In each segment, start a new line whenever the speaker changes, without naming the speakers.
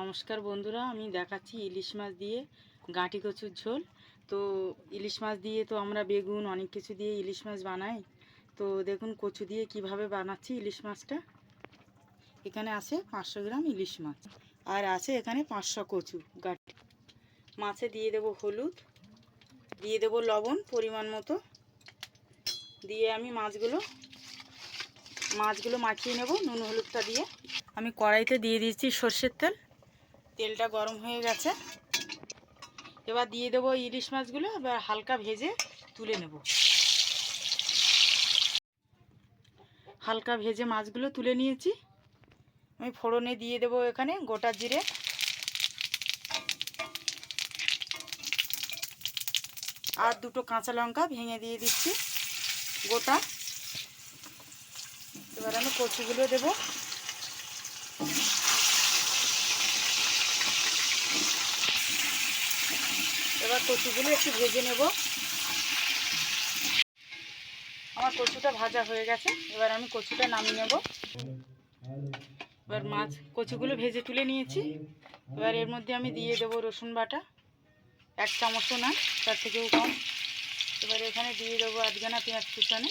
নমস্কার বন্ধুরা, আমি দেখাচ্ছি ইলিশ মাছ দিয়ে গাঁটি কচুর ঝোল। তো ইলিশ মাছ দিয়ে তো আমরা বেগুন অনেক কিছু দিয়ে ইলিশ মাছ বানাই। তো দেখুন কচু দিয়ে কিভাবে বানাচ্ছি ইলিশ মাছটা। এখানে আছে 500 গ্রাম ইলিশ মাছ, আর আছে এখানে 500 কচু গাঁটি। মাছে দিয়ে দেব হলুদ, দিয়ে দেব লবণ পরিমাণ মতো, দিয়ে আমি মাছগুলো মাখিয়ে নেব নুন হলুদটা দিয়ে। আমি কড়াইতে দিয়ে দিয়েছি সর্ষের তেল, তেলটা গরম হয়ে গেছে। এবার দিয়ে দেবো ইলিশ মাছগুলো, এবার হালকা ভেজে তুলে নেব। হালকা ভেজে মাছগুলো তুলে নিয়েছি। আমি ফোড়নে দিয়ে দেবো এখানে গোটা জিরে, আর দুটো কাঁচা লঙ্কা ভেঙে দিয়ে দিচ্ছি গোটা। এবার আমি কচুগুলো দেবো। এবার কচুগুলো একটু ভেজে নেব। আমার কচুটা ভাজা হয়ে গেছে, এবার আমি কচুটা নামিয়ে নেব। এবার কচুগুলো ভেজে তুলে নিয়েছি। এবার এর মধ্যে আমি দিয়ে দেবো রসুন বাটা, 1 চামচও না, তার থেকেও কম। এবার এখানে দিয়ে দেবো আধখানা পেঁয়াজ কুচানো,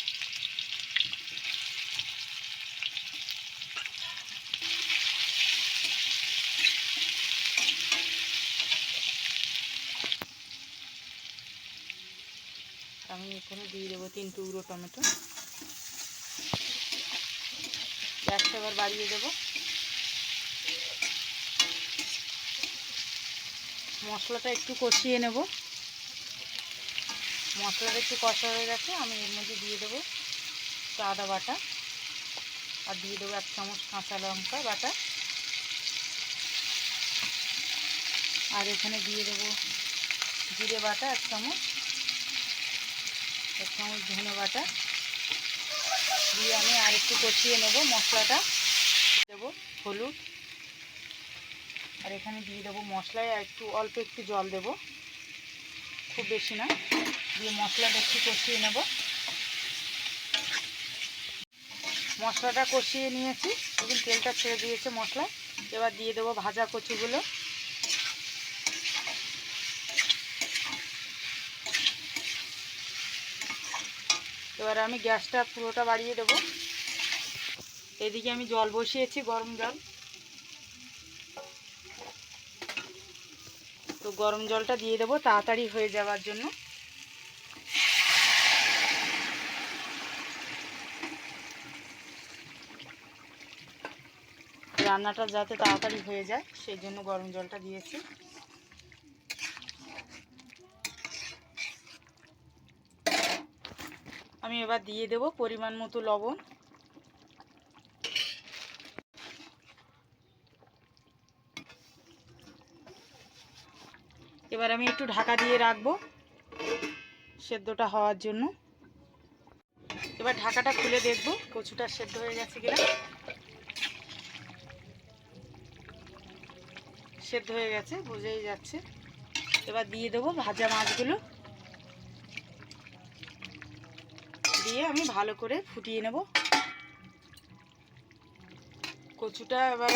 আমি এখানে দিয়ে দেবো 3 টুকরো টমেটো। গ্যাসটা এবার বাড়িয়ে দেবো। মশলাটা একটু কষিয়ে নেব। মশলাটা একটু কষা হয়ে গেছে, আমি এর মধ্যে দিয়ে দেবো আদা বাটা, আর দিয়ে দেবো 1 চামচ কাঁচা লঙ্কা বাটা, আর এখানে দিয়ে দেবো জিরে বাটা 1 চামচ, 1 চামচ ধনে বাটা দিয়ে আমি আর একটু কষিয়ে নেব মশলাটা। দেবো হলুদ, আর এখানে দিয়ে দেবো মশলায় অল্প একটু জল দেব, খুব বেশি না, দিয়ে মশলাটা একটু কষিয়ে নেব। মশলাটা কষিয়ে নিয়েছি, দেখুন তেলটা ছেড়ে দিয়েছে মশলা। এবার দিয়ে দেবো ভাজা কচুগুলো। এবার আমি গ্যাসটা পুরোটা বাড়িয়ে দেবো। এদিকে আমি জল বসিয়েছি, গরম জল। তো গরম জলটা দিয়ে দেবো তাড়াতাড়ি হয়ে যাওয়ার জন্য। রান্নাটা যাতে তাড়াতাড়ি হয়ে যায় সেই জন্য গরম জলটা দিয়েছি। আমি এবার দিয়ে দেবো পরিমাণ মতো লবণ। এবার আমি একটু ঢাকা দিয়ে রাখবো সেদ্ধটা হওয়ার জন্য। এবার ঢাকাটা খুলে দেখব কচুটা সেদ্ধ হয়ে গেছে কিনা। সেদ্ধ হয়ে গেছে, বোঝাই যাচ্ছে। এবার দিয়ে দেবো ভাজা মাছগুলো, দিয়ে আমি ভালো করে ফুটিয়ে নেব কচুটা। এবার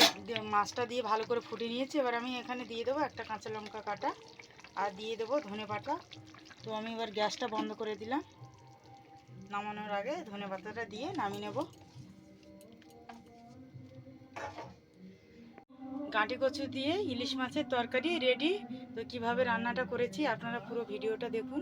মাছটা দিয়ে ভালো করে ফুটিয়ে নিয়েছি। এবার আমি এখানে দিয়ে দেবো 1টা কাঁচা লঙ্কা কাটা, আর দিয়ে দেবো ধনে পাতা। তো আমি এবার গ্যাসটা বন্ধ করে দিলাম। নামানোর আগে ধনে পাতাটা দিয়ে নামিয়ে নেব। গাঁটি কচু দিয়ে ইলিশ মাছের তরকারি রেডি। তো কিভাবে রান্নাটা করেছি আপনারা পুরো ভিডিওটা দেখুন।